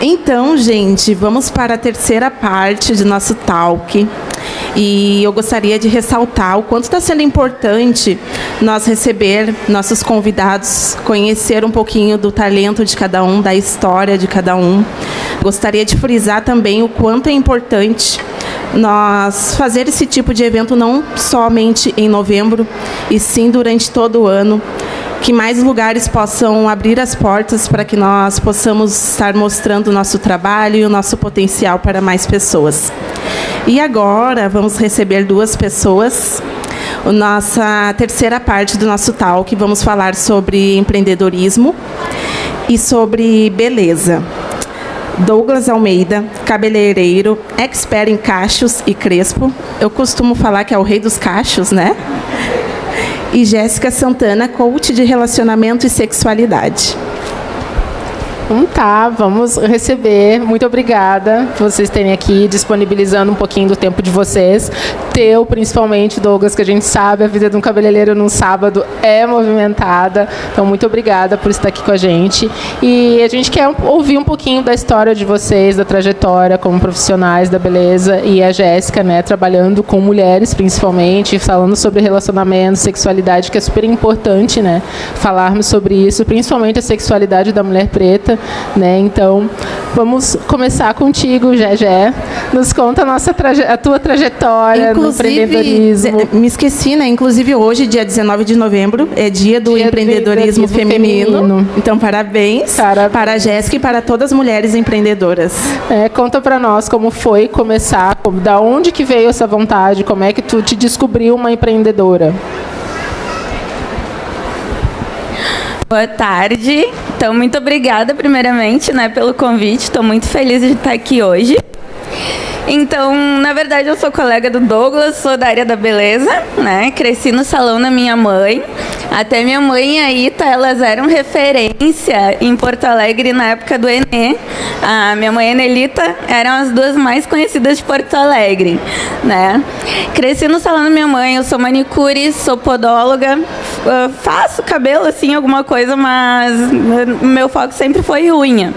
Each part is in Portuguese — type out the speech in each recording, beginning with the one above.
Então, gente, vamos para a terceira parte do nosso talk. E eu gostaria de ressaltar o quanto está sendo importante nós receber nossos convidados, conhecer um pouquinho do talento de cada um, da história de cada um. Gostaria de frisar também o quanto é importante nós fazer esse tipo de evento não somente em novembro, e sim durante todo o ano, que mais lugares possam abrir as portas para que nós possamos estar mostrando o nosso trabalho e o nosso potencial para mais pessoas. E agora vamos receber duas pessoas. A nossa terceira parte do nosso talk, vamos falar sobre empreendedorismo e sobre beleza. Douglas Almeida, cabeleireiro, expert em cachos e crespo. Eu costumo falar que é o rei dos cachos, né? E Jéssica Santana, coach de relacionamento e sexualidade. Tá, vamos receber. Muito obrigada por vocês terem aqui, disponibilizando um pouquinho do tempo de vocês. Teu, principalmente, Douglas, que a gente sabe, a vida de um cabeleireiro num sábado é movimentada. Então, muito obrigada por estar aqui com a gente. E a gente quer ouvir um pouquinho da história de vocês, da trajetória como profissionais da beleza. E a Jéssica, né, trabalhando com mulheres, principalmente, falando sobre relacionamento, sexualidade, que é super importante, né, falarmos sobre isso, principalmente a sexualidade da mulher preta. Né? Então, vamos começar contigo, Gegé. Nos conta a tua trajetória no empreendedorismo. Me esqueci, né? Inclusive, hoje, dia 19 de novembro, é dia do empreendedorismo feminino. Então, parabéns para a Jéssica e para todas as mulheres empreendedoras. Conta para nós como foi começar, da onde que veio essa vontade, como é que tu te descobriu uma empreendedora? Boa tarde. Então, muito obrigada, primeiramente, né, pelo convite. Estou muito feliz de estar aqui hoje. Então, na verdade, eu sou colega do Douglas, sou da área da beleza, né? Cresci no salão da minha mãe. Até minha mãe e a Ita, elas eram referência em Porto Alegre na época do Enê. A minha mãe e a Nelita eram as duas mais conhecidas de Porto Alegre, né? Cresci no salão da minha mãe, eu sou manicure, sou podóloga, faço cabelo, assim, alguma coisa, mas o meu foco sempre foi unha.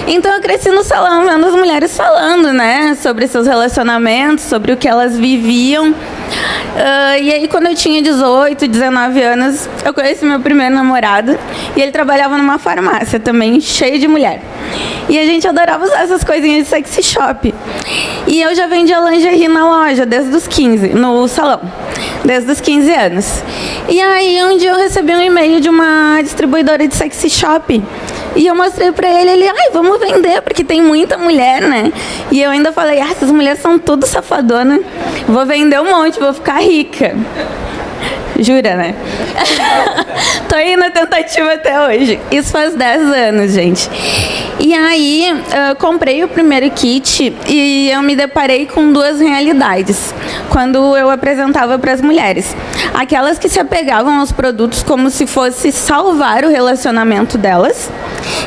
Então, eu cresci no salão, vendo as mulheres falando, né, sobre seus relacionamentos, sobre o que elas viviam. E aí, quando eu tinha 18, 19 anos, eu conheci meu primeiro namorado e ele trabalhava numa farmácia também, cheio de mulher. E a gente adorava usar essas coisinhas de sexy shop. E eu já vendia lingerie na loja desde os 15, no salão, desde os 15 anos. E aí, um dia eu recebi um e-mail de uma distribuidora de sexy shop. E eu mostrei pra ele, vamos vender, porque tem muita mulher, né? E eu ainda falei, essas mulheres são tudo safadona. Vou vender um monte, vou ficar rica. Jura, né? Tô aí na tentativa até hoje. Isso faz 10 anos, gente. E aí, eu comprei o primeiro kit e eu me deparei com duas realidades quando eu apresentava para as mulheres. Aquelas que se apegavam aos produtos como se fosse salvar o relacionamento delas,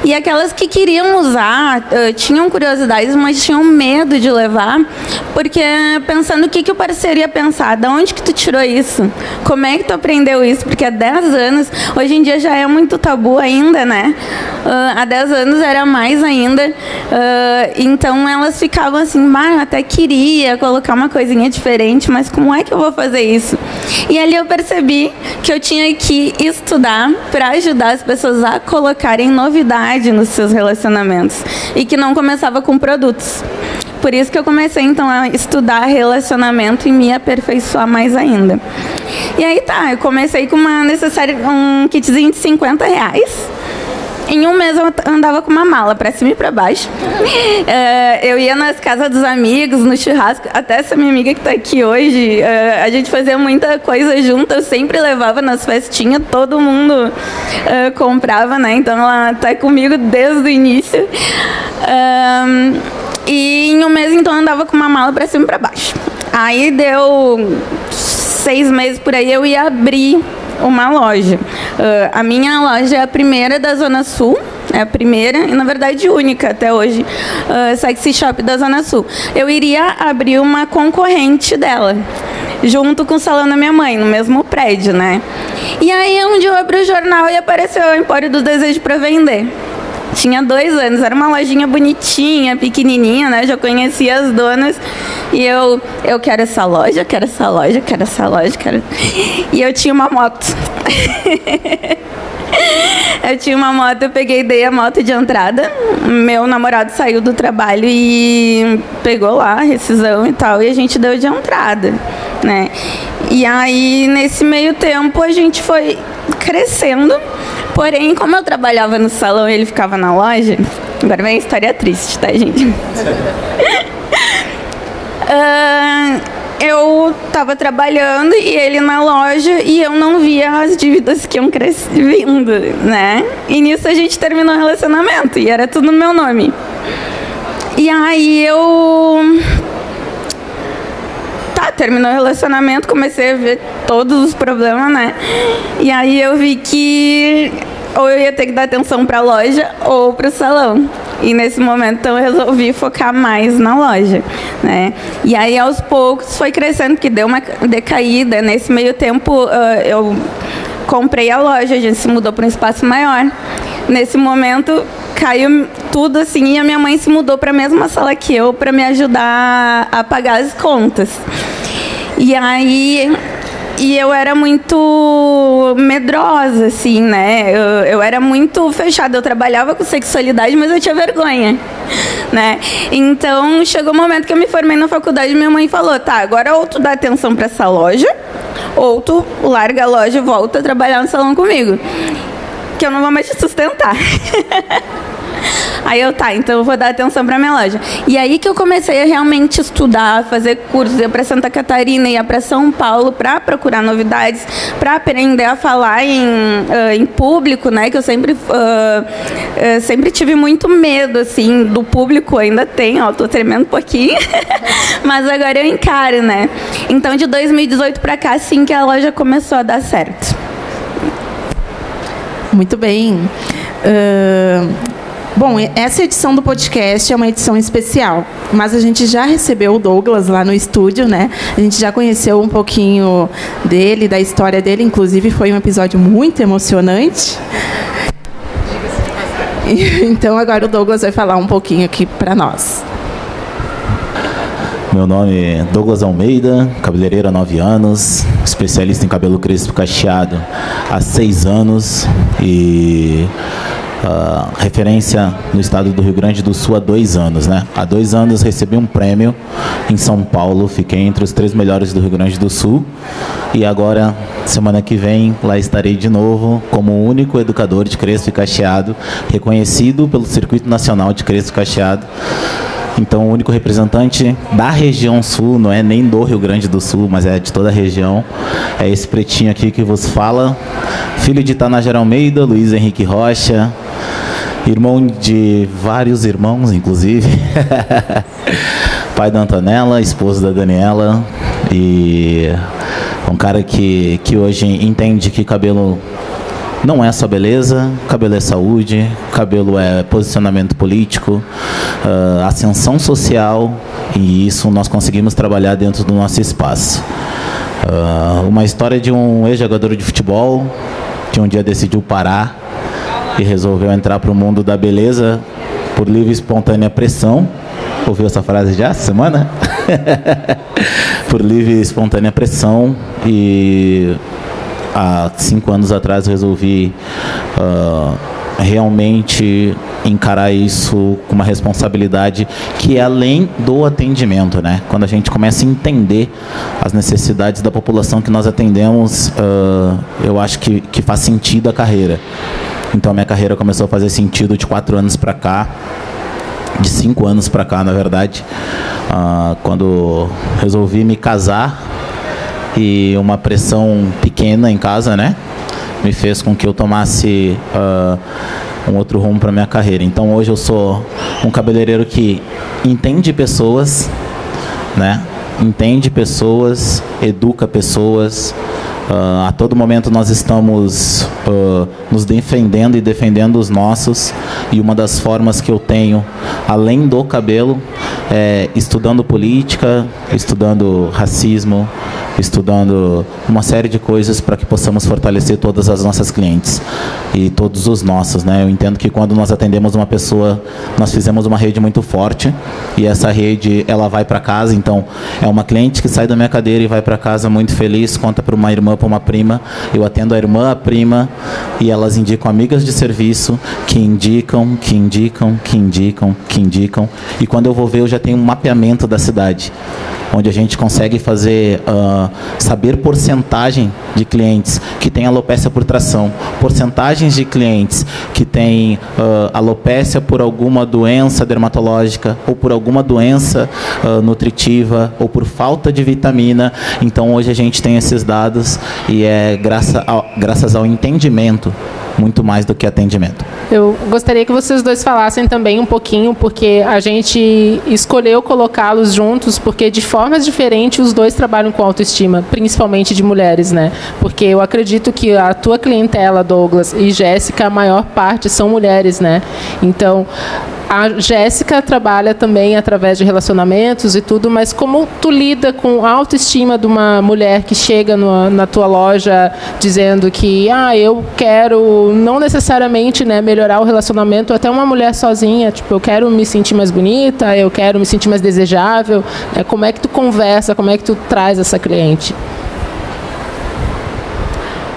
e aquelas que queriam usar, tinham curiosidades, mas tinham medo de levar, porque pensando o que o parceiro ia pensar, de onde que tu tirou isso? Como é que tu aprendeu isso? Porque há 10 anos, hoje em dia já é muito tabu ainda, né? Há 10 anos era mais ainda. Então elas ficavam assim, até queria colocar uma coisinha diferente, mas como é que eu vou fazer isso? E ali eu percebi que eu tinha que estudar para ajudar as pessoas a colocarem novidade nos seus relacionamentos e que não começava com produtos. Por isso que eu comecei, então, a estudar relacionamento e me aperfeiçoar mais ainda. E aí eu comecei com um kitzinho de R$50. Em um mês eu andava com uma mala para cima e para baixo. Eu ia nas casas dos amigos, no churrasco. Até essa minha amiga que está aqui hoje, a gente fazia muita coisa junto. Eu sempre levava nas festinhas, todo mundo comprava, né? Então ela está comigo desde o início. E em um mês, então, eu andava com uma mala para cima e para baixo. Aí deu 6 meses por aí, eu ia abrir uma loja. A minha loja é a primeira da Zona Sul, é a primeira e, na verdade, única até hoje, sexy shop da Zona Sul. Eu iria abrir uma concorrente dela, junto com o salão da minha mãe, no mesmo prédio, né? E aí, um dia eu abri o jornal e apareceu o Empório do Desejo para vender. Tinha 2 anos, era uma lojinha bonitinha, pequenininha, né? Eu já conhecia as donas e eu quero essa loja, quero essa loja, quero essa loja, quero... E eu tinha uma moto. Eu tinha uma moto, eu peguei e dei a moto de entrada. Meu namorado saiu do trabalho e pegou lá a rescisão e tal, e a gente deu de entrada, né? E aí, nesse meio tempo, a gente foi crescendo. Porém, como eu trabalhava no salão e ele ficava na loja... Agora vem a história triste, tá, gente? Eu estava trabalhando e ele na loja e eu não via as dívidas que iam crescendo, né? E nisso a gente terminou o relacionamento e era tudo no meu nome. E aí terminou o relacionamento, comecei a ver todos os problemas, né? E aí eu vi que ou eu ia ter que dar atenção para a loja ou para o salão. E nesse momento então, eu resolvi focar mais na loja, né? E aí aos poucos foi crescendo, porque deu uma decaída. Nesse meio tempo eu comprei a loja, a gente se mudou para um espaço maior. Nesse momento caiu tudo assim e a minha mãe se mudou para a mesma sala que eu para me ajudar a pagar as contas. E aí eu era muito medrosa, assim, né? Eu era muito fechada. Eu trabalhava com sexualidade, mas eu tinha vergonha, né? Então, chegou o momento que eu me formei na faculdade e minha mãe falou, tá, agora ou tu dá atenção para essa loja, ou tu larga a loja e volta a trabalhar no salão comigo, que eu não vou mais te sustentar. Aí eu, então eu vou dar atenção para minha loja. E aí que eu comecei a realmente estudar, fazer cursos, ia para Santa Catarina, ia para São Paulo para procurar novidades, para aprender a falar em público, né? Que eu sempre tive muito medo, assim, do público, ainda tenho, ó, tô tremendo um pouquinho, mas agora eu encaro, né? Então, de 2018 para cá, sim, que a loja começou a dar certo. Muito bem. Bom, essa edição do podcast é uma edição especial, mas a gente já recebeu o Douglas lá no estúdio, né? A gente já conheceu um pouquinho dele, da história dele, inclusive foi um episódio muito emocionante. Então agora o Douglas vai falar um pouquinho aqui para nós. Meu nome é Douglas Almeida, cabeleireiro há 9 anos, especialista em cabelo crespo cacheado há 6 anos e referência no estado do Rio Grande do Sul há 2 anos, né? Há 2 anos recebi um prêmio em São Paulo, fiquei entre os 3 melhores do Rio Grande do Sul e agora, semana que vem, lá estarei de novo como o único educador de crespo e cacheado reconhecido pelo Circuito Nacional de Crespo e Cacheado. Então, o único representante da região sul, não é nem do Rio Grande do Sul, mas é de toda a região, é esse pretinho aqui que vos fala, filho de Tanajara Almeida, Luiz Henrique Rocha, irmão de vários irmãos, inclusive, pai da Antonella, esposo da Daniela, e um cara que hoje entende que cabelo não é só beleza, cabelo é saúde, cabelo é posicionamento político, ascensão social, e isso nós conseguimos trabalhar dentro do nosso espaço. Uma história de um ex-jogador de futebol que um dia decidiu parar e resolveu entrar para o mundo da beleza por livre e espontânea pressão. Ouviu essa frase já essa semana? Por livre e espontânea pressão, e há 5 anos atrás resolvi realmente encarar isso com uma responsabilidade que é além do atendimento, né? Quando a gente começa a entender as necessidades da população que nós atendemos, eu acho que faz sentido a carreira. Então a minha carreira começou a fazer sentido de 4 anos para cá, de 5 anos para cá, na verdade, quando resolvi me casar. E uma pressão pequena em casa, né, me fez com que eu tomasse um outro rumo para minha carreira. Então hoje eu sou um cabeleireiro que entende pessoas, né, entende pessoas, educa pessoas. A todo momento nós estamos nos defendendo e defendendo os nossos, e uma das formas que eu tenho, além do cabelo, estudando política, estudando racismo, estudando uma série de coisas para que possamos fortalecer todas as nossas clientes e todos os nossos, né? Eu entendo que quando nós atendemos uma pessoa, nós fizemos uma rede muito forte e essa rede, ela vai para casa. Então, é uma cliente que sai da minha cadeira e vai para casa muito feliz, conta para uma irmã, para uma prima. Eu atendo a irmã, a prima, e elas indicam amigas de serviço que indicam. E quando eu vou ver, eu já tenho um mapeamento da cidade, onde a gente consegue fazer, saber porcentagem de clientes que têm alopécia por tração, porcentagens de clientes que têm alopécia por alguma doença dermatológica ou por alguma doença nutritiva ou por falta de vitamina. Então, hoje a gente tem esses dados e é graças ao entendimento, muito mais do que atendimento. Eu gostaria que vocês dois falassem também um pouquinho, porque a gente escolheu colocá-los juntos, porque de formas diferentes os dois trabalham com autoestima, principalmente de mulheres, né? Porque eu acredito que a tua clientela, Douglas e Jéssica, a maior parte são mulheres, né? Então, a Jéssica trabalha também através de relacionamentos e tudo, mas como tu lida com a autoestima de uma mulher que chega na tua loja dizendo que eu quero, não necessariamente, né, melhorar o relacionamento, até uma mulher sozinha, tipo, eu quero me sentir mais bonita, eu quero me sentir mais desejável, né? Como é que tu conversa, como é que tu traz essa cliente?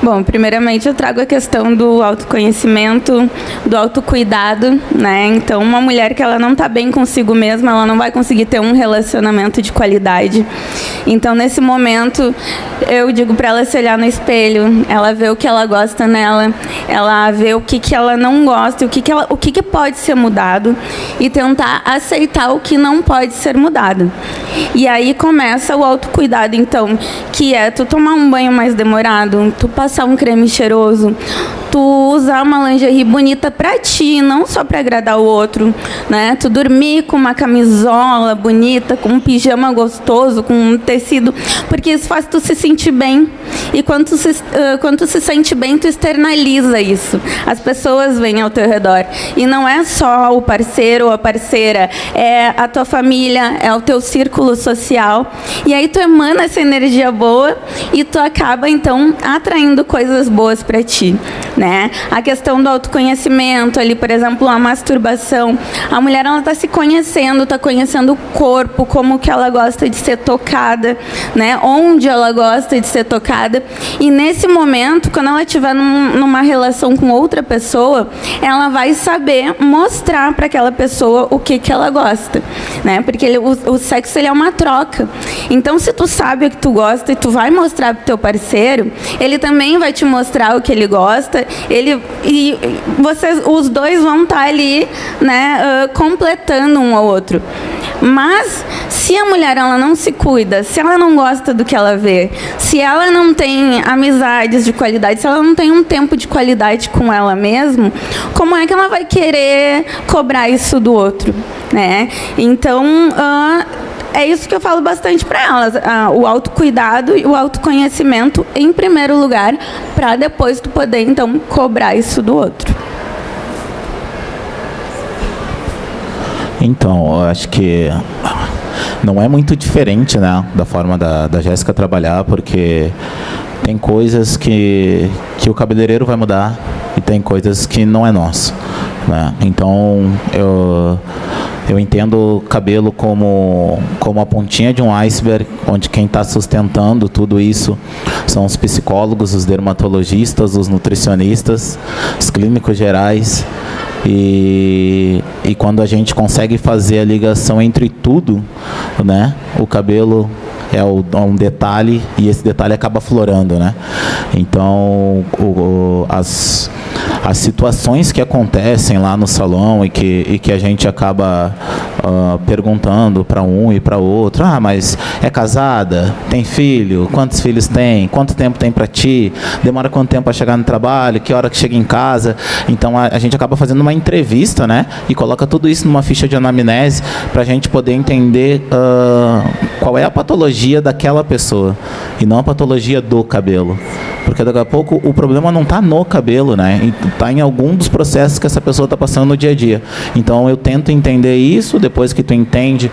Bom, primeiramente eu trago a questão do autoconhecimento, do autocuidado, né? Então, uma mulher que ela não está bem consigo mesma, ela não vai conseguir ter um relacionamento de qualidade. Então, nesse momento, eu digo para ela se olhar no espelho, ela vê o que ela gosta nela, ela vê o que ela não gosta, o que pode ser mudado e tentar aceitar o que não pode ser mudado. E aí começa o autocuidado, então, que é tu tomar um banho mais demorado, tu passar um creme cheiroso, tu usar uma lingerie bonita pra ti, não só pra agradar o outro, né? Tu dormir com uma camisola bonita, com um pijama gostoso, com um tecido, porque isso faz tu se sentir bem. E quando tu se sente bem, tu externaliza isso. As pessoas vêm ao teu redor. E não é só o parceiro ou a parceira, é a tua família, é o teu círculo social. E aí tu emana essa energia boa e tu acaba, então, atraindo coisas boas pra ti, né? A questão do autoconhecimento ali, por exemplo, a masturbação. A mulher, ela está se conhecendo, está conhecendo o corpo, como que ela gosta de ser tocada, né? Onde ela gosta de ser tocada. E nesse momento, quando ela estiver numa relação com outra pessoa, ela vai saber mostrar para aquela pessoa o que ela gosta, né? Porque o sexo, ele é uma troca. Então, se tu sabe o que tu gosta e tu vai mostrar pro teu parceiro, ele também vai te mostrar o que ele gosta, e os dois vão estar ali, né, completando um ao outro. Mas, se a mulher, ela não se cuida, se ela não gosta do que ela vê, se ela não tem amizades de qualidade, se ela não tem um tempo de qualidade com ela mesma, como é que ela vai querer cobrar isso do outro, né? Então, é isso que eu falo bastante para elas, o autocuidado e o autoconhecimento em primeiro lugar, para depois tu poder, então, cobrar isso do outro. Então, eu acho que não é muito diferente, né, da forma da Jéssica trabalhar, porque tem coisas que o cabeleireiro vai mudar e tem coisas que não é nosso, né? Então, eu entendo o cabelo como a pontinha de um iceberg, onde quem está sustentando tudo isso são os psicólogos, os dermatologistas, os nutricionistas, os clínicos gerais. E quando a gente consegue fazer a ligação entre tudo, né, o cabelo é um detalhe e esse detalhe acaba florando, né? Então, as situações que acontecem lá no salão e que a gente acaba perguntando para um e para outro, mas é casada? Tem filho? Quantos filhos tem? Quanto tempo tem para ti? Demora quanto tempo para chegar no trabalho? Que hora que chega em casa? Então, a gente acaba fazendo uma entrevista, né? E coloca tudo isso numa ficha de anamnese para a gente poder entender qual é a patologia daquela pessoa e não a patologia do cabelo. Porque daqui a pouco o problema não está no cabelo, né? Está em algum dos processos que essa pessoa está passando no dia a dia. Então eu tento entender isso, depois que tu entende,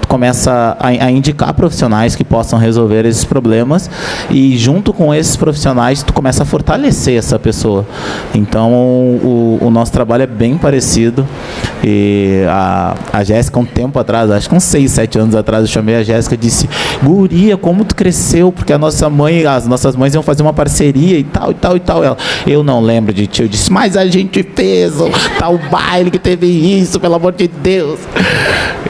tu começa a indicar profissionais que possam resolver esses problemas, e junto com esses profissionais tu começa a fortalecer essa pessoa. Então o nosso trabalho é bem parecido. E a Jéssica, um tempo atrás, acho que uns 6, 7 anos atrás, eu chamei a Jéssica e disse: guria, como tu cresceu, porque as nossas mães iam fazer uma parceria e tal, e tal, e tal. Ela: eu não lembro de ti. Eu disse: mas a gente fez o tal baile que teve isso, pelo amor de Deus.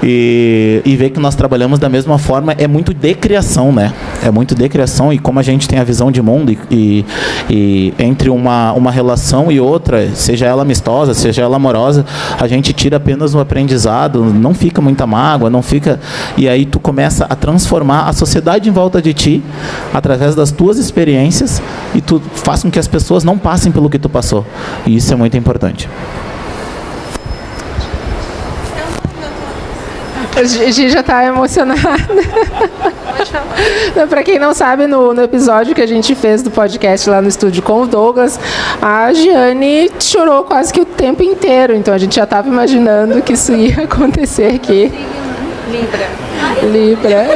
E ver que nós trabalhamos da mesma forma é muito de criação, né? É muito de criação, e como a gente tem a visão de mundo, e entre uma relação e outra, seja ela amistosa, seja ela amorosa, a gente tira apenas um aprendizado, não fica muita mágoa, não fica... E aí tu começa a transformar a sociedade em volta de ti, através das tuas experiências, e tu faz com que as pessoas não passem pelo que tu passou. E isso é muito importante. A Gi já está emocionada. Para quem não sabe, no episódio que a gente fez do podcast lá no estúdio com o Douglas, a Giane chorou quase que o tempo inteiro. Então a gente já estava imaginando que isso ia acontecer aqui. Libra.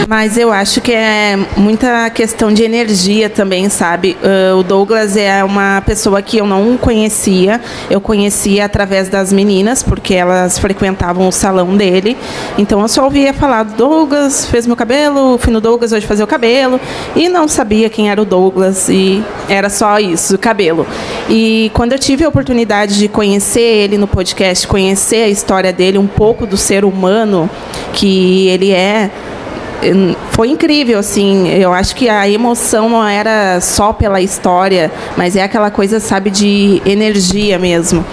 Mas eu acho que é muita questão de energia também, sabe? O Douglas é uma pessoa que eu não conhecia. Eu conhecia através das meninas, porque elas frequentavam o salão dele. Então eu só ouvia falar: Douglas fez meu cabelo, fui no Douglas hoje fazer o cabelo. E não sabia quem era o Douglas, e era só isso, o cabelo. E quando eu tive a oportunidade de conhecer ele no podcast, conhecer a história dele, um pouco do ser humano que ele é, foi incrível, assim. Eu acho que a emoção não era só pela história, mas é aquela coisa, sabe, de energia mesmo.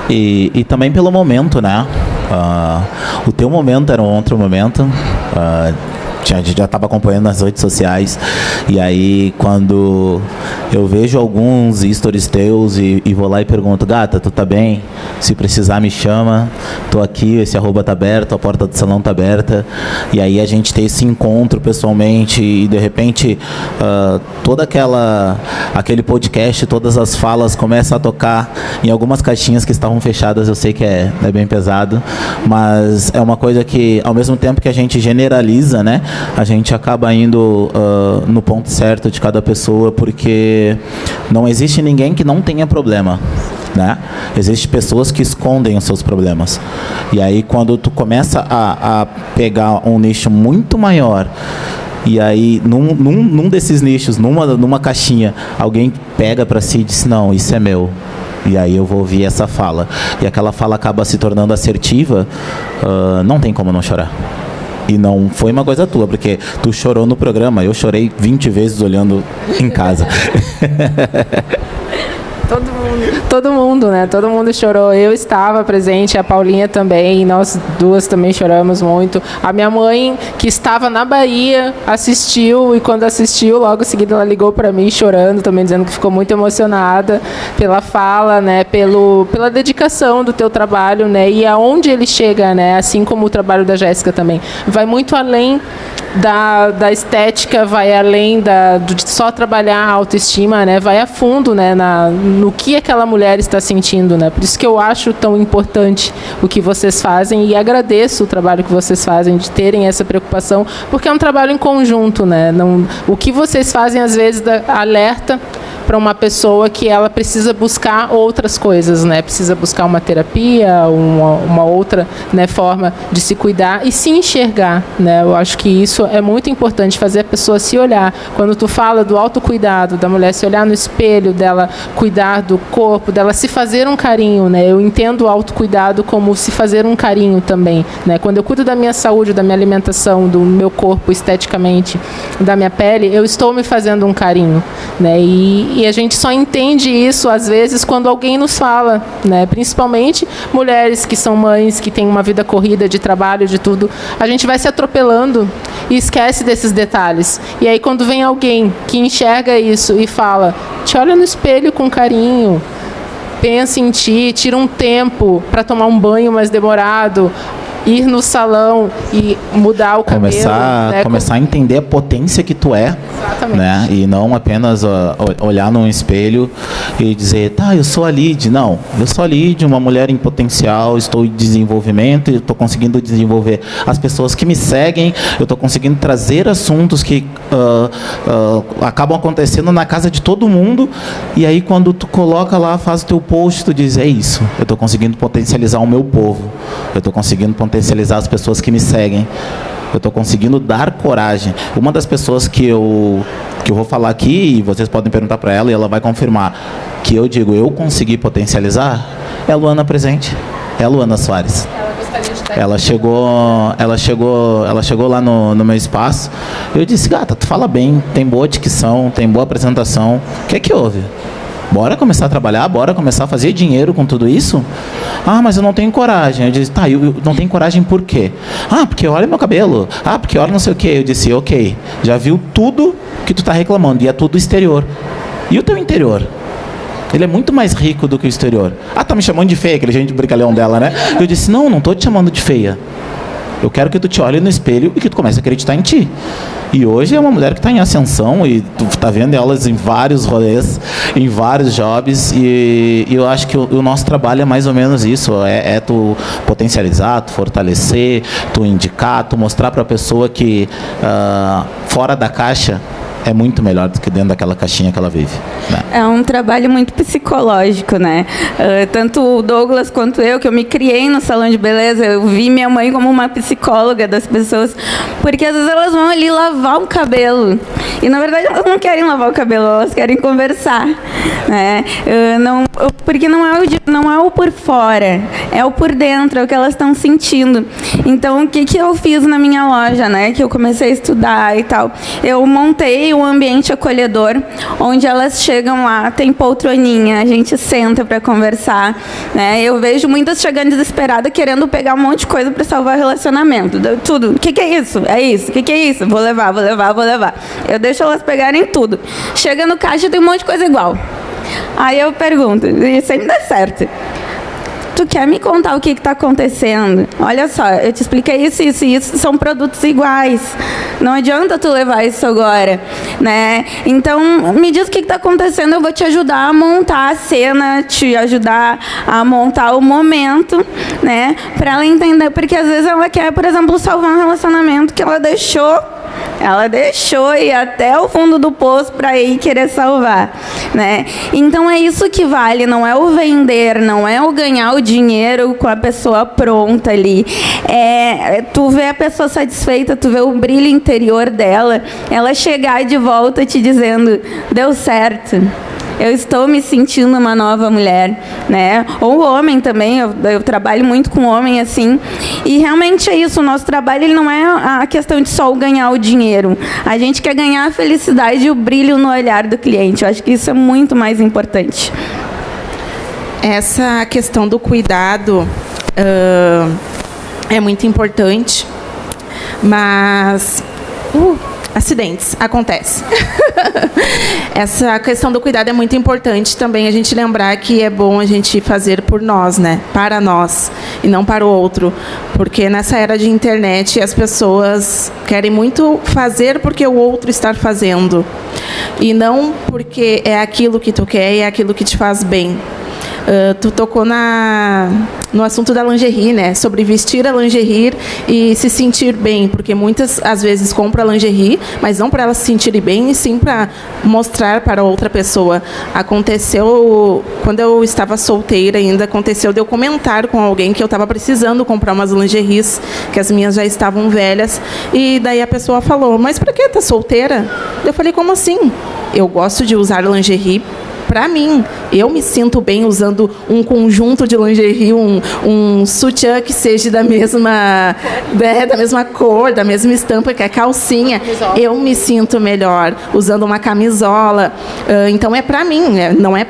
E também pelo momento, né? O teu momento era um outro momento. A gente já estava acompanhando nas redes sociais, e aí quando eu vejo alguns stories teus e vou lá e pergunto: gata, tu tá bem? Se precisar me chama, tô aqui, esse @ tá aberto, a porta do salão tá aberta. E aí a gente tem esse encontro pessoalmente, e de repente todo aquele podcast, todas as falas começam a tocar em algumas caixinhas que estavam fechadas. Eu sei que é bem pesado, mas é uma coisa que, ao mesmo tempo que a gente generaliza, né, a gente acaba indo no ponto certo de cada pessoa, porque não existe ninguém que não tenha problema, né? Existem pessoas que escondem os seus problemas. E aí quando tu começa a pegar um nicho muito maior, e aí num desses nichos, numa caixinha, alguém pega para si e diz: não, isso é meu. E aí eu vou ouvir essa fala, e aquela fala acaba se tornando assertiva, não tem como não chorar. E não foi uma coisa tua, porque tu chorou no programa, eu chorei 20 vezes olhando em casa. Todo mundo, né? Todo mundo chorou. Eu estava presente, a Paulinha também, nós duas também choramos muito. A minha mãe, que estava na Bahia, assistiu, e quando assistiu, logo em seguida ela ligou para mim chorando, também dizendo que ficou muito emocionada pela fala, né? Pela dedicação do teu trabalho, né? E aonde ele chega, né? Assim como o trabalho da Jéssica também. Vai muito além da estética, vai além de só trabalhar a autoestima, né? Vai a fundo, né? No que aquela mulher está sentindo, né? Por isso que eu acho tão importante o que vocês fazem, e agradeço o trabalho que vocês fazem de terem essa preocupação, porque é um trabalho em conjunto, né? O que vocês fazem às vezes alerta para uma pessoa que ela precisa buscar outras coisas, né? Precisa buscar uma terapia, uma outra, né, forma de se cuidar e se enxergar, né? Eu acho que isso é muito importante, fazer a pessoa se olhar. Quando tu fala do autocuidado, da mulher se olhar no espelho, dela cuidar do corpo, dela se fazer um carinho, né? Eu entendo o autocuidado como se fazer um carinho também, né? Quando eu cuido da minha saúde, da minha alimentação, do meu corpo esteticamente, da minha pele, eu estou me fazendo um carinho, né? E a gente só entende isso, às vezes, quando alguém nos fala, né? Principalmente mulheres que são mães, que têm uma vida corrida de trabalho, de tudo. A gente vai se atropelando e esquece desses detalhes. E aí, quando vem alguém que enxerga isso e fala: te olha no espelho com carinho, pensa em ti, tira um tempo para tomar um banho mais demorado, ir no salão e mudar o cabelo. Começar a entender a potência que tu é. Exatamente. Né? E não apenas olhar num espelho e dizer, tá, eu sou a Lid. Não, eu sou a Lid, uma mulher em potencial, estou em desenvolvimento e estou conseguindo desenvolver as pessoas que me seguem, eu estou conseguindo trazer assuntos que acabam acontecendo na casa de todo mundo, e aí quando tu coloca lá, faz o teu post, tu diz, é isso, eu estou conseguindo potencializar o meu povo, eu estou conseguindo potencializar as pessoas que me seguem, eu estou conseguindo dar coragem. Uma das pessoas que eu vou falar aqui, e vocês podem perguntar para ela, e ela vai confirmar, que eu digo, eu consegui potencializar, é a Luana Presente, é a Luana Soares. Ela chegou lá no meu espaço. Eu disse, gata, tu fala bem, tem boa dicção, tem boa apresentação. O que é que houve? Bora começar a trabalhar, bora começar a fazer dinheiro com tudo isso? Ah, mas eu não tenho coragem. Eu disse, tá, eu não tenho coragem por quê? Ah, porque olha meu cabelo. Ah, porque olha não sei o quê. Eu disse, ok, já viu tudo que tu tá reclamando, e é tudo exterior. E o teu interior? Ele é muito mais rico do que o exterior. Ah, tá me chamando de feia, aquele gente brincalhão dela, né? Eu disse, não tô te chamando de feia. Eu quero que tu te olhe no espelho e que tu comece a acreditar em ti. E hoje é uma mulher que está em ascensão, e tu está vendo elas em vários rolês, em vários jobs, e eu acho que o nosso trabalho é mais ou menos isso, é tu potencializar, tu fortalecer, tu indicar, tu mostrar para a pessoa que fora da caixa é muito melhor do que dentro daquela caixinha que ela vive. Né? É um trabalho muito psicológico, né? Tanto o Douglas quanto eu, que eu me criei no salão de beleza, eu vi minha mãe como uma psicóloga das pessoas, porque às vezes elas vão ali lavar o cabelo, e na verdade elas não querem lavar o cabelo, elas querem conversar, né? Porque não é o por fora, é o por dentro, é o que elas estão sentindo. Então, o que eu fiz na minha loja, né? Que eu comecei a estudar e tal. Eu montei um ambiente acolhedor, onde elas chegam lá, tem poltroninha, a gente senta para conversar, né? Eu vejo muitas chegando desesperadas, querendo pegar um monte de coisa para salvar o relacionamento. Tudo. O que é isso? É isso. O que é isso? Vou levar. Eu deixo elas pegarem tudo. Chega no caixa, tem um monte de coisa igual. Aí eu pergunto, e sempre dá certo. Tu quer me contar o que está acontecendo? Olha só, eu te expliquei isso, são produtos iguais. Não adianta tu levar isso agora, né? Então, me diz o que está acontecendo, eu vou te ajudar a montar a cena, te ajudar a montar o momento, né? Para ela entender, porque às vezes ela quer, por exemplo, salvar um relacionamento que ela deixou ir até o fundo do poço para ir querer salvar, né? Então é isso que vale, não é o vender, não é o ganhar o dinheiro com a pessoa pronta ali. Tu vê a pessoa satisfeita, tu vê o brilho interior dela, ela chegar de volta te dizendo, deu certo. Eu estou me sentindo uma nova mulher, né? Ou homem também, eu trabalho muito com homem, assim. E realmente é isso, o nosso trabalho ele não é a questão de só ganhar o dinheiro. A gente quer ganhar a felicidade e o brilho no olhar do cliente. Eu acho que isso é muito mais importante. Essa questão do cuidado é muito importante, mas... acidentes, acontece. Essa questão do cuidado é muito importante também, a gente lembrar que é bom a gente fazer por nós, né? Para nós, e não para o outro. Porque nessa era de internet, as pessoas querem muito fazer porque o outro está fazendo. E não porque é aquilo que tu quer e é aquilo que te faz bem. Tu tocou no assunto da lingerie, né? Sobre vestir a lingerie e se sentir bem, porque muitas, às vezes, compram a lingerie, mas não para elas se sentirem bem, e sim para mostrar para outra pessoa. Aconteceu, quando eu estava solteira ainda, aconteceu de eu comentar com alguém que eu estava precisando comprar umas lingeries, que as minhas já estavam velhas, e daí a pessoa falou, mas para que tá solteira? Eu falei, como assim? Eu gosto de usar lingerie para mim, eu me sinto bem usando um conjunto de lingerie, um sutiã que seja da mesma cor, da mesma estampa, que é calcinha. Eu me sinto melhor usando uma camisola. Então é para mim, não é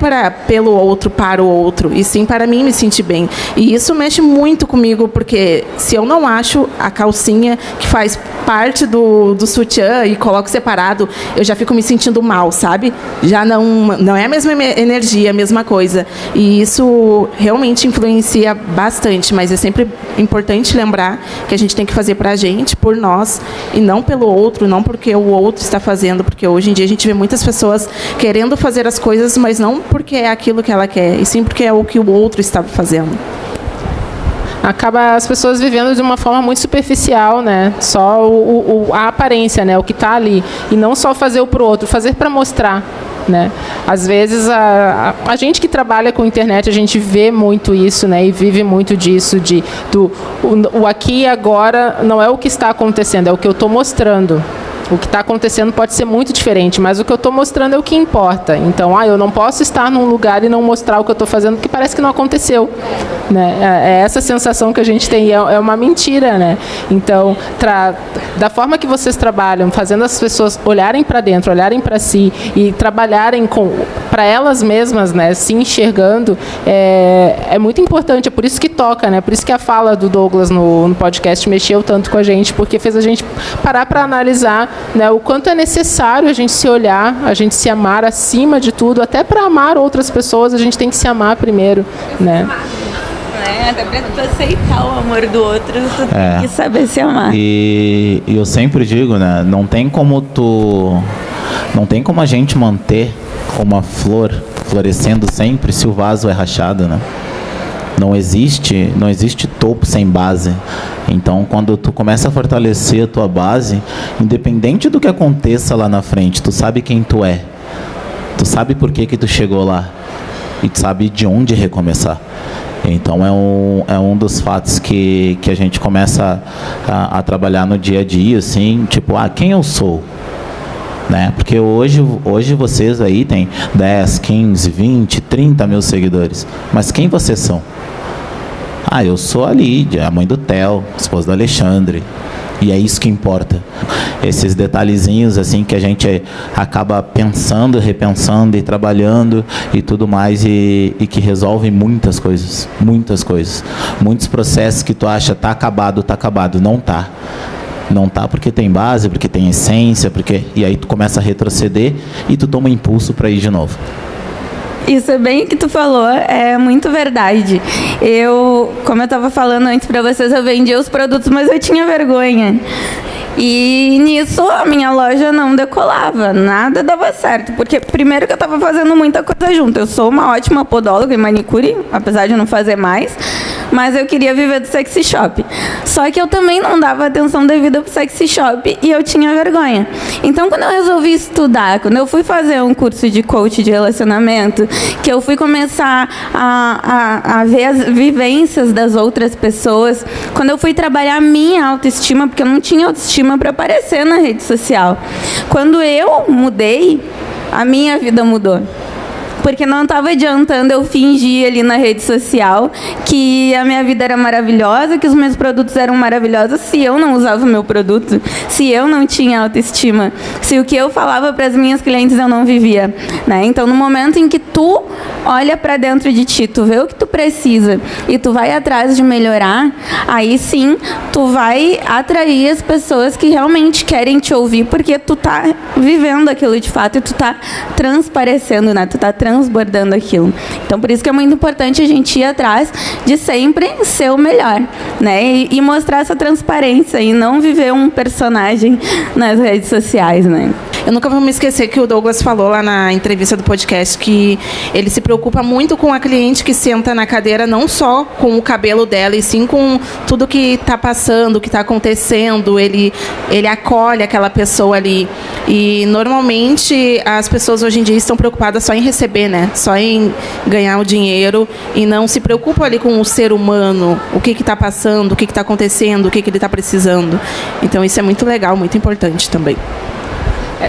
pelo outro, para o outro, e sim para mim me sentir bem. E isso mexe muito comigo, porque se eu não acho a calcinha que faz parte do sutiã e coloco separado, eu já fico me sentindo mal, sabe? Já não é a mesma energia, a mesma coisa. E isso realmente influencia bastante, mas é sempre importante lembrar que a gente tem que fazer pra gente, por nós, e não pelo outro, não porque o outro está fazendo, porque hoje em dia a gente vê muitas pessoas querendo fazer as coisas, mas não porque é aquilo que ela quer, e sim porque é o que o outro está fazendo. Acaba as pessoas vivendo de uma forma muito superficial, né? Só a aparência, né? O que está ali. E não só fazer o para o outro, fazer para mostrar, né? Às vezes, a gente que trabalha com internet, a gente vê muito isso, né? E vive muito disso, o aqui e agora não é o que está acontecendo, é o que eu estou mostrando. O que está acontecendo pode ser muito diferente, mas o que eu estou mostrando é o que importa. Então, eu não posso estar num lugar e não mostrar o que eu estou fazendo, porque parece que não aconteceu, né? É essa sensação que a gente tem, é uma mentira, né? Então, da forma que vocês trabalham, fazendo as pessoas olharem para dentro, olharem para si e trabalharem para elas mesmas, né? Se enxergando, é muito importante. É por isso que toca, né? Por isso que a fala do Douglas no podcast mexeu tanto com a gente, porque fez a gente parar para analisar, né, o quanto é necessário a gente se olhar, a gente se amar acima de tudo, até para amar outras pessoas, a gente tem que se amar primeiro, né? Até para tu aceitar o amor do outro, tu tem que saber se amar. E eu sempre digo, né, não tem como a gente manter uma flor florescendo sempre se o vaso é rachado, né? Não existe topo sem base. Então, quando tu começa a fortalecer a tua base, independente do que aconteça lá na frente, tu sabe quem tu é. Tu sabe por que tu chegou lá. E tu sabe de onde recomeçar. Então, é um dos fatos que a gente começa a trabalhar no dia a dia, assim, tipo, quem eu sou? Né? Porque hoje vocês aí têm 10, 15, 20, 30 mil seguidores. Mas quem vocês são? Eu sou a Lídia, a mãe do Theo, esposa do Alexandre. E é isso que importa. Esses detalhezinhos assim que a gente acaba pensando, repensando e trabalhando e tudo mais, e que resolvem muitas coisas. Muitos processos que tu acha tá acabado. Não tá. Não tá porque tem base, porque tem essência, e aí tu começa a retroceder e tu toma impulso para ir de novo. Isso é bem o que tu falou, é muito verdade. Como eu estava falando antes para vocês, eu vendia os produtos, mas eu tinha vergonha. E nisso a minha loja não decolava, nada dava certo. Porque primeiro que eu estava fazendo muita coisa junto. Eu sou uma ótima podóloga e manicure, apesar de não fazer mais. Mas eu queria viver do sexy shop. Só que eu também não dava atenção devida pro sexy shop e eu tinha vergonha. Então, quando eu resolvi estudar, quando eu fui fazer um curso de coach de relacionamento, que eu fui começar a ver as vivências das outras pessoas, quando eu fui trabalhar a minha autoestima, porque eu não tinha autoestima para aparecer na rede social. Quando eu mudei, a minha vida mudou. Porque não estava adiantando eu fingir ali na rede social que a minha vida era maravilhosa, que os meus produtos eram maravilhosos, se eu não usava o meu produto, se eu não tinha autoestima, se o que eu falava para as minhas clientes eu não vivia, né? Então, no momento em que tu olha para dentro de ti, tu vê o que tu precisa e tu vai atrás de melhorar, aí sim tu vai atrair as pessoas que realmente querem te ouvir, porque tu tá vivendo aquilo de fato e tu tá transparecendo, né? Tu tá transbordando aquilo. Então, por isso que é muito importante a gente ir atrás de sempre ser o melhor, né? E mostrar essa transparência e não viver um personagem nas redes sociais, né? Eu nunca vou me esquecer que o Douglas falou lá na entrevista do podcast que ele se preocupa muito com a cliente que senta na cadeira, não só com o cabelo dela, e sim com tudo que está passando, o que está acontecendo. Ele acolhe aquela pessoa ali. E, normalmente, as pessoas hoje em dia estão preocupadas só em receber, né? Só em ganhar o dinheiro e não se preocupam ali com o ser humano, o que está passando, o que está acontecendo, o que ele está precisando. Então, isso é muito legal, muito importante também.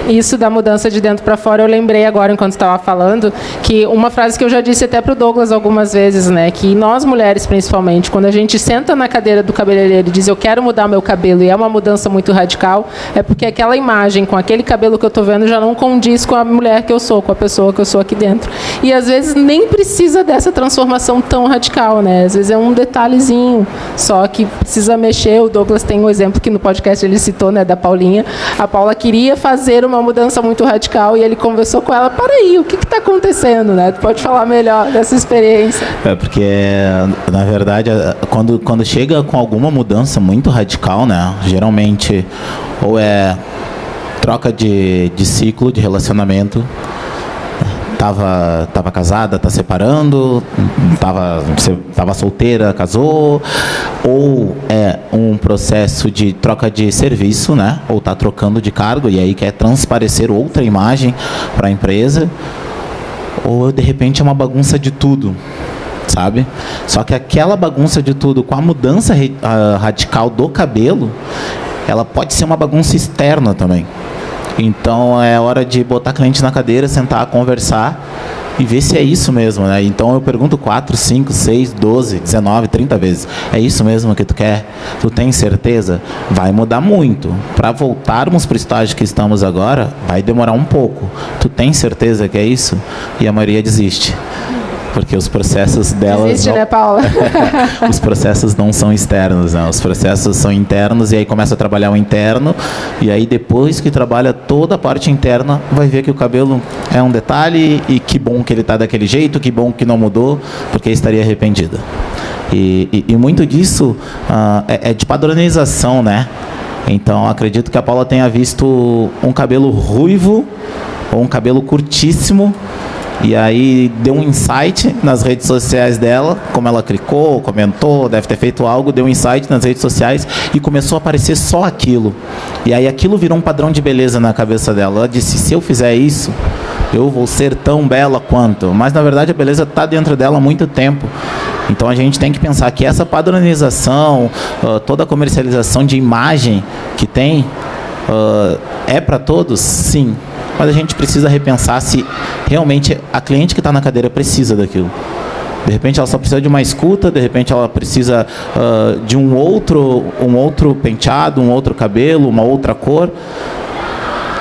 Isso da mudança de dentro para fora, eu lembrei agora, enquanto estava falando, que uma frase que eu já disse até para o Douglas algumas vezes, né, que nós mulheres, principalmente, quando a gente senta na cadeira do cabeleireiro e diz eu quero mudar meu cabelo e é uma mudança muito radical, é porque aquela imagem com aquele cabelo que eu estou vendo já não condiz com a mulher que eu sou, com a pessoa que eu sou aqui dentro. E às vezes nem precisa dessa transformação tão radical, né? Às vezes é um detalhezinho, só que precisa mexer. O Douglas tem um exemplo que no podcast ele citou, né, da Paulinha. A Paula queria fazer uma mudança muito radical e ele conversou com ela, para aí, o que está acontecendo, né? Tu pode falar melhor dessa experiência. Porque, na verdade, quando chega com alguma mudança muito radical, né, geralmente, ou é troca de ciclo, de relacionamento, tava casada, tá separando, tava solteira, casou, ou é um processo de troca de serviço, né? Ou tá trocando de cargo e aí quer transparecer outra imagem para a empresa, ou de repente é uma bagunça de tudo, sabe? Só que aquela bagunça de tudo com a mudança radical do cabelo, ela pode ser uma bagunça externa também. Então é hora de botar a cliente na cadeira, sentar, conversar e ver se é isso mesmo, né? Então eu pergunto 4, 5, 6, 12, 19, 30 vezes. É isso mesmo que tu quer? Tu tem certeza? Vai mudar muito. Para voltarmos para o estágio que estamos agora, vai demorar um pouco. Tu tem certeza que é isso? E a maioria desiste. Porque os processos delas... Existe, né, Paula? Os processos não são externos, né? Os processos são internos e aí começa a trabalhar o interno e aí depois que trabalha toda a parte interna, vai ver que o cabelo é um detalhe e que bom que ele está daquele jeito, que bom que não mudou, porque estaria arrependida. E muito disso é de padronização, né? Então, acredito que a Paula tenha visto um cabelo ruivo ou um cabelo curtíssimo. E aí deu um insight nas redes sociais dela, como ela clicou, comentou, deve ter feito algo, deu um insight nas redes sociais e começou a aparecer só aquilo. E aí aquilo virou um padrão de beleza na cabeça dela. Ela disse, se eu fizer isso, eu vou ser tão bela quanto. Mas na verdade a beleza está dentro dela há muito tempo. Então a gente tem que pensar que essa padronização, toda a comercialização de imagem que tem, é para todos? Sim. Mas a gente precisa repensar se realmente a cliente que está na cadeira precisa daquilo. De repente ela só precisa de uma escuta, de repente ela precisa de um outro penteado, um outro cabelo, uma outra cor.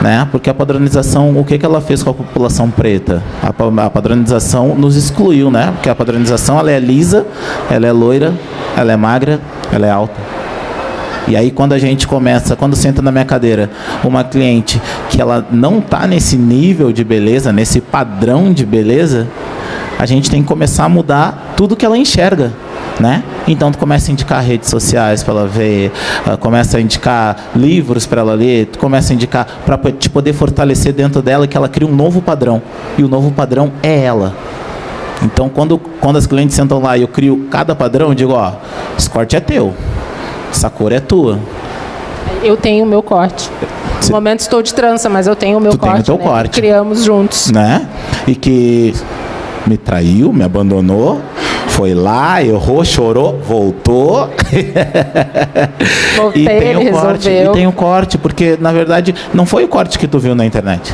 Né? Porque a padronização, o que ela fez com a população preta? A padronização nos excluiu, né? Porque a padronização ela é lisa, ela é loira, ela é magra, ela é alta. E aí quando a gente começa, quando senta na minha cadeira uma cliente que ela não está nesse nível de beleza, nesse padrão de beleza, a gente tem que começar a mudar tudo que ela enxerga, né? Então tu começa a indicar redes sociais para ela ver, começa a indicar livros para ela ler, tu começa a indicar para te poder fortalecer dentro dela que ela cria um novo padrão. E o novo padrão é ela. Então quando as clientes sentam lá e eu crio cada padrão, eu digo, ó, esse corte é teu. Essa cor é tua. Eu tenho o meu corte. No momento estou de trança, mas eu tenho o meu corte. Tem o teu corte. Criamos juntos. Né? E que me traiu, me abandonou, foi lá, errou, chorou, voltou. Voltei, ele resolveu. E tem o corte, porque na verdade não foi o corte que tu viu na internet.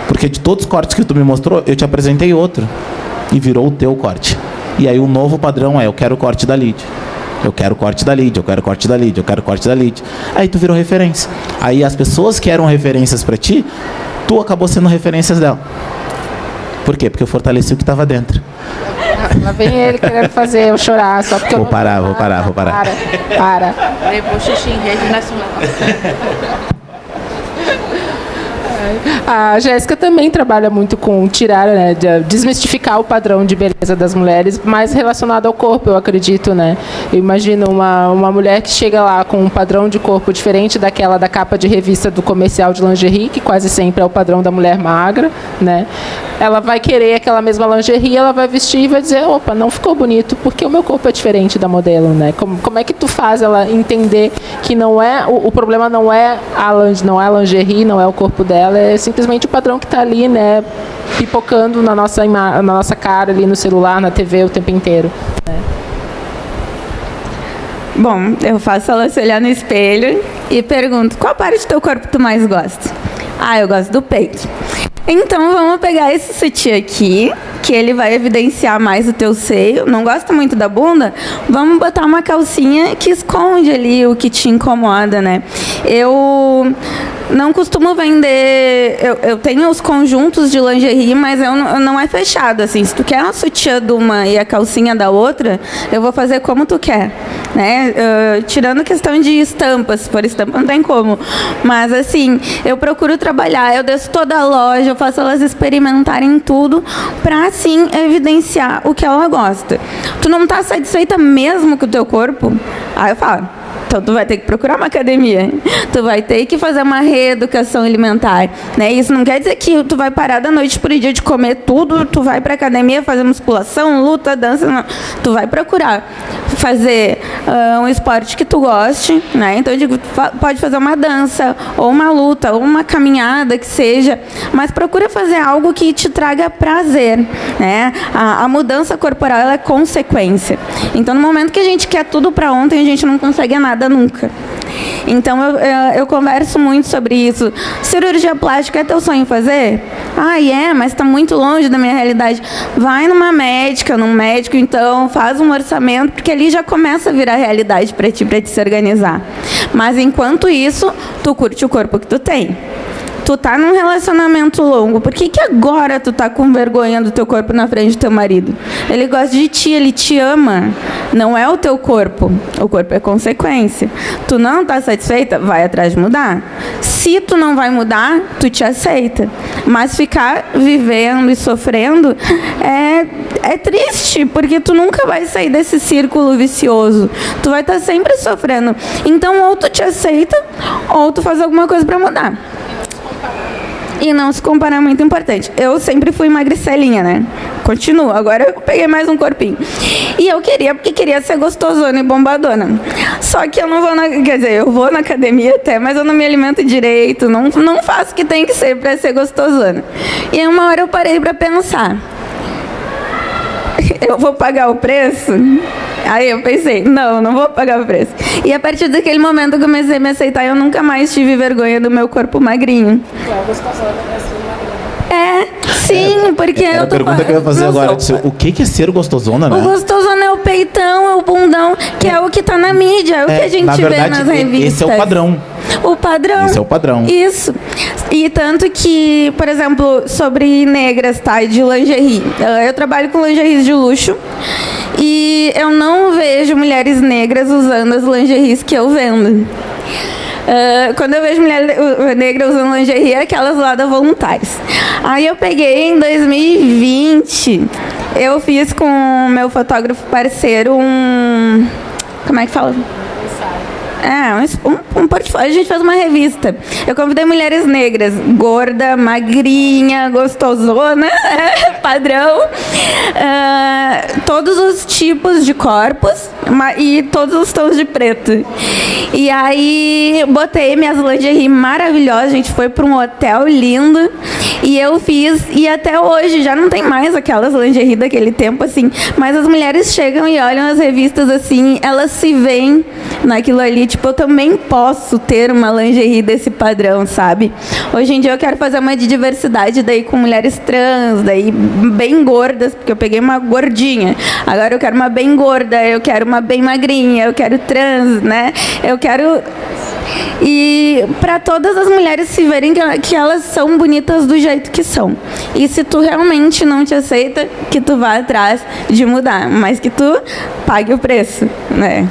Porque de todos os cortes que tu me mostrou, eu te apresentei outro. E virou o teu corte. E aí o novo padrão é, eu quero o corte da Lid. Eu quero o corte da Lid, eu quero o corte da Lid, eu quero o corte da Lid. Aí tu virou referência. Aí as pessoas que eram referências para ti, tu acabou sendo referências dela. Por quê? Porque eu fortaleci o que estava dentro. Lá vem ele querendo fazer eu chorar, só porque vou parar. Para. Levou xixi em rede nacional. A Jéssica também trabalha muito com tirar, né, desmistificar o padrão de beleza das mulheres, mais relacionado ao corpo, eu acredito, né? Eu imagino uma mulher que chega lá com um padrão de corpo diferente daquela da capa de revista do comercial de lingerie, que quase sempre é o padrão da mulher magra, né? Ela vai querer aquela mesma lingerie, ela vai vestir e vai dizer, opa, não ficou bonito, porque o meu corpo é diferente da modelo, né? Como é que tu faz ela entender que não é o problema não é a lingerie, não é o corpo dela, é simplesmente o padrão que está ali, né, pipocando na nossa cara ali no celular, na TV o tempo inteiro, né? Bom, eu faço ela se olhar no espelho e pergunto, qual parte do teu corpo tu mais gosta? Ah, eu gosto do peito. Então, vamos pegar esse sutiã aqui, que ele vai evidenciar mais o teu seio. Não gosta muito da bunda? Vamos botar uma calcinha que esconde ali o que te incomoda, né? Eu não costumo vender... Eu tenho os conjuntos de lingerie, mas não é fechado, assim. Se tu quer uma sutiã de uma e a calcinha da outra, eu vou fazer como tu quer, né? Tirando a questão de estampas, se for estampa não tem como. Mas, assim, eu procuro trabalhar, eu desço toda a loja, eu faço elas experimentarem tudo para, assim, evidenciar o que ela gosta. Tu não tá satisfeita mesmo com o teu corpo? Aí eu falo, então tu vai ter que procurar uma academia, tu vai ter que fazer uma reeducação alimentar, né? Isso não quer dizer que tu vai parar da noite pro dia de comer tudo, tu vai pra academia fazer musculação, luta, dança, não. Tu vai procurar fazer um esporte que tu goste, né? Então eu digo, pode fazer uma dança, ou uma luta, ou uma caminhada, que seja, mas procura fazer algo que te traga prazer, né? A mudança corporal, ela é consequência. Então, no momento que a gente quer tudo para ontem, a gente não consegue nada nunca. Então, eu converso muito sobre isso. Cirurgia plástica é teu sonho fazer? Ah, mas está muito longe da minha realidade. Vai numa médica, num médico, então, faz um orçamento, porque ali já começa a virar realidade para ti se organizar. Mas, enquanto isso, tu curte o corpo que tu tem. Tu tá num relacionamento longo, por que agora tu tá com vergonha do teu corpo na frente do teu marido? Ele gosta de ti, ele te ama. Não é o teu corpo. O corpo é consequência. Tu não tá satisfeita? Vai atrás de mudar. Se tu não vai mudar, tu te aceita. Mas ficar vivendo e sofrendo é triste, porque tu nunca vai sair desse círculo vicioso. Tu vai estar sempre sofrendo. Então, ou tu te aceita, ou tu faz alguma coisa para mudar. E não se comparar é muito importante. Eu sempre fui magricelinha, né? Continuo. Agora eu peguei mais um corpinho. E eu porque queria ser gostosona e bombadona. Só que eu não vou quer dizer, eu vou na academia até, mas eu não me alimento direito, não faço o que tem que ser para ser gostosona. E aí uma hora eu parei para pensar. Eu vou pagar o preço? Aí eu pensei, não vou pagar o preço. E a partir daquele momento eu comecei a me aceitar e eu nunca mais tive vergonha do meu corpo magrinho. Sim, porque eu tô... A pergunta que eu ia fazer agora, o que é ser gostosona, né? O gostosona é o peitão, é o bundão, que é o que tá na mídia, é o que a gente vê nas revistas. Esse é o padrão. O padrão. Esse é o padrão. Isso. E tanto que, por exemplo, sobre negras, tá? De lingerie. Eu trabalho com lingeries de luxo e eu não vejo mulheres negras usando as lingeries que eu vendo. Quando eu vejo mulher negra usando lingerie, é aquelas lá da Voluntários. Aí eu peguei em 2020, eu fiz com o meu fotógrafo parceiro como é que fala? Um portfólio. A gente fez uma revista. Eu convidei mulheres negras, gorda, magrinha, gostosona, padrão, todos os tipos de corpos e todos os tons de preto. E aí botei minhas lingerie maravilhosas, a gente foi para um hotel lindo e eu fiz, e até hoje já não tem mais aquelas lingerie daquele tempo assim, mas as mulheres chegam e olham as revistas assim, elas se veem naquilo ali, tipo, eu também posso ter uma lingerie desse padrão, sabe? Hoje em dia eu quero fazer uma de diversidade daí com mulheres trans, daí bem gordas, porque eu peguei uma gordinha. Agora eu quero uma bem gorda, eu quero uma bem magrinha, eu quero trans, né? Eu quero... E para todas as mulheres se verem que elas são bonitas do jeito que são. E se tu realmente não te aceita, que tu vá atrás de mudar, mas que tu pague o preço, né?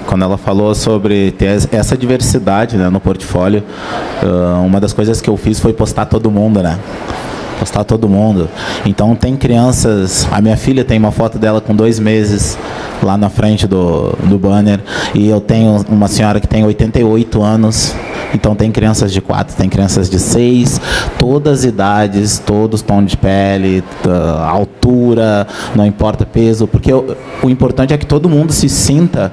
Quando ela falou sobre ter essa diversidade, né, no portfólio, uma das coisas que eu fiz foi postar todo mundo, né? Postar todo mundo. Então tem crianças, a minha filha tem uma foto dela com 2 meses lá na frente do banner, e eu tenho uma senhora que tem 88 anos, então tem crianças de 4, tem crianças de 6, todas as idades, todos tom de pele, altura, não importa peso, porque o importante é que todo mundo se sinta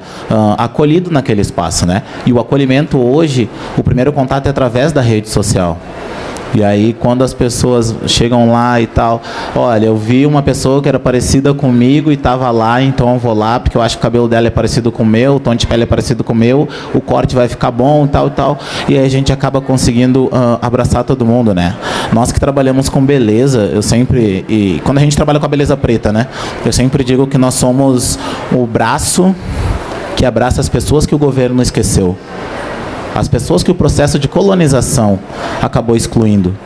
acolhido naquele espaço, né? E o acolhimento hoje, o primeiro contato é através da rede social. E aí, quando as pessoas chegam lá e tal, olha, eu vi uma pessoa que era parecida comigo e estava lá, então eu vou lá, porque eu acho que o cabelo dela é parecido com o meu, o tom de pele é parecido com o meu, o corte vai ficar bom e tal e tal. E aí a gente acaba conseguindo abraçar todo mundo, né? Nós que trabalhamos com beleza, eu sempre... E quando a gente trabalha com a beleza preta, né? Eu sempre digo que nós somos o braço que abraça as pessoas que o governo esqueceu. As pessoas que o processo de colonização acabou excluindo.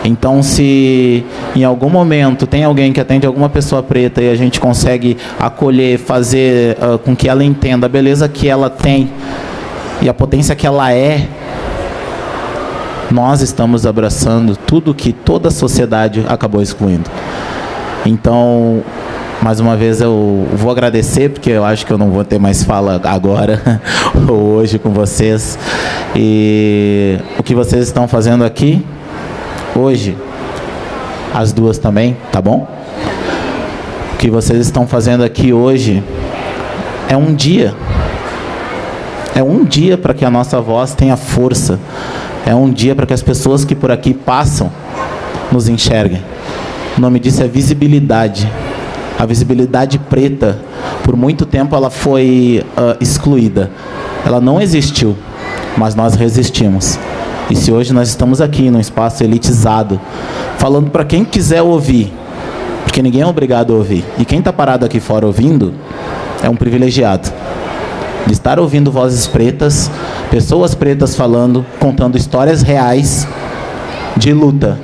Então, se em algum momento tem alguém que atende alguma pessoa preta e a gente consegue acolher, fazer com que ela entenda a beleza que ela tem e a potência que ela é, nós estamos abraçando tudo que toda a sociedade acabou excluindo. Então, mais uma vez eu vou agradecer, porque eu acho que eu não vou ter mais fala agora ou hoje com vocês. E o que vocês estão fazendo aqui hoje, as duas também, tá bom? O que vocês estão fazendo aqui hoje é um dia. É um dia para que a nossa voz tenha força. É um dia para que as pessoas que por aqui passam nos enxerguem. O nome disso é visibilidade. A visibilidade preta, por muito tempo, ela foi excluída. Ela não existiu, mas nós resistimos. E se hoje nós estamos aqui, num espaço elitizado, falando para quem quiser ouvir, porque ninguém é obrigado a ouvir. E quem está parado aqui fora ouvindo, é um privilegiado. De estar ouvindo vozes pretas, pessoas pretas falando, contando histórias reais de luta.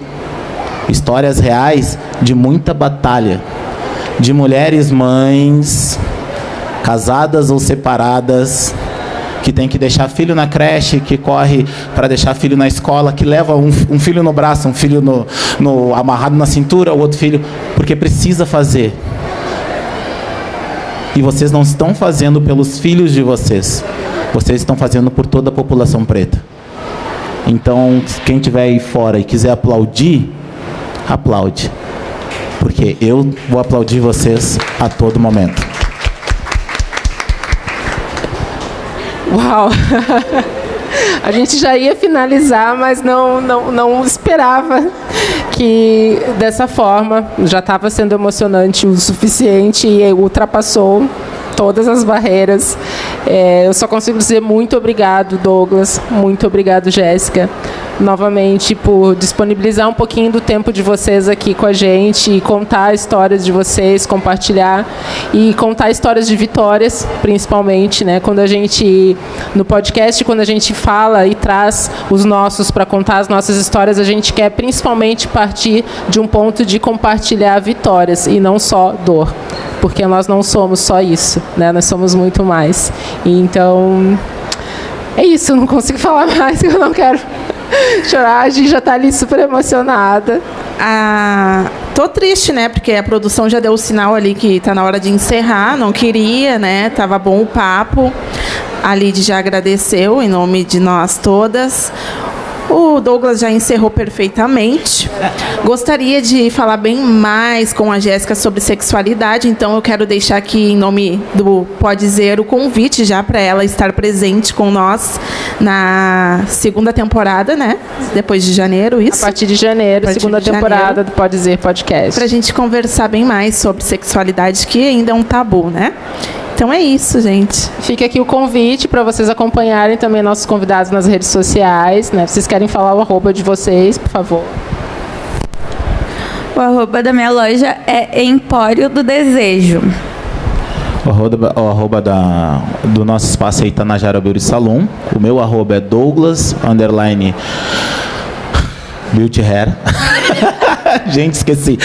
Histórias reais de muita batalha. De mulheres mães, casadas ou separadas, que tem que deixar filho na creche, que corre para deixar filho na escola, que leva um filho no braço, um filho amarrado na cintura, o outro filho, porque precisa fazer. E vocês não estão fazendo pelos filhos de vocês, vocês estão fazendo por toda a população preta. Então, quem estiver aí fora e quiser aplaudir, aplaude. Porque eu vou aplaudir vocês a todo momento. Uau! A gente já ia finalizar, mas não esperava que dessa forma. Já estava sendo emocionante o suficiente e ultrapassou todas as barreiras. Eu só consigo dizer muito obrigado, Douglas. Muito obrigado, Jéssica. Novamente, por disponibilizar um pouquinho do tempo de vocês aqui com a gente e contar histórias de vocês, compartilhar e contar histórias de vitórias, principalmente, né? Quando a gente, no podcast, quando a gente fala e traz os nossos para contar as nossas histórias, a gente quer principalmente partir de um ponto de compartilhar vitórias e não só dor, porque nós não somos só isso, né? Nós somos muito mais. Então, é isso, eu não consigo falar mais, eu não quero chorar, a gente já está ali super emocionada. Tô triste, né? Porque a produção já deu o sinal ali que está na hora de encerrar. Não queria, né? Tava bom o papo. A Lid já agradeceu em nome de nós todas. O Douglas já encerrou perfeitamente. Gostaria de falar bem mais com a Jéssica sobre sexualidade, então eu quero deixar aqui, em nome do Pode Ser, o convite já para ela estar presente com nós na segunda temporada, né? Depois de janeiro, isso? A partir de janeiro, segunda temporada do Pode Ser Podcast. Para a gente conversar bem mais sobre sexualidade, que ainda é um tabu, né? Então é isso, gente. Fica aqui o convite para vocês acompanharem também nossos convidados nas redes sociais, né? Vocês querem falar o arroba de vocês, por favor? O arroba da minha loja é Empório do Desejo. O arroba do nosso espaço aí tá na Jara Beauty Salon. O meu arroba é Douglas _Beauty Hair. Gente, esqueci.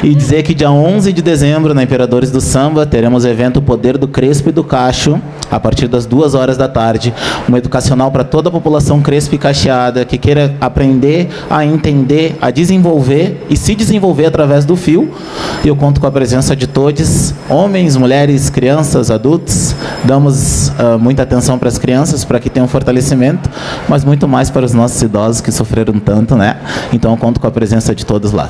E dizer que dia 11 de dezembro, na Imperadores do Samba, teremos o evento Poder do Crespo e do Cacho, a partir das 2 horas da tarde. Um educacional para toda a população crespa e cacheada, que queira aprender a entender, a desenvolver e se desenvolver através do fio. E eu conto com a presença de todos, homens, mulheres, crianças, adultos. Damos muita atenção para as crianças, para que tenham fortalecimento, mas muito mais para os nossos idosos que sofreram tanto, né? Então eu conto com a presença de todos lá.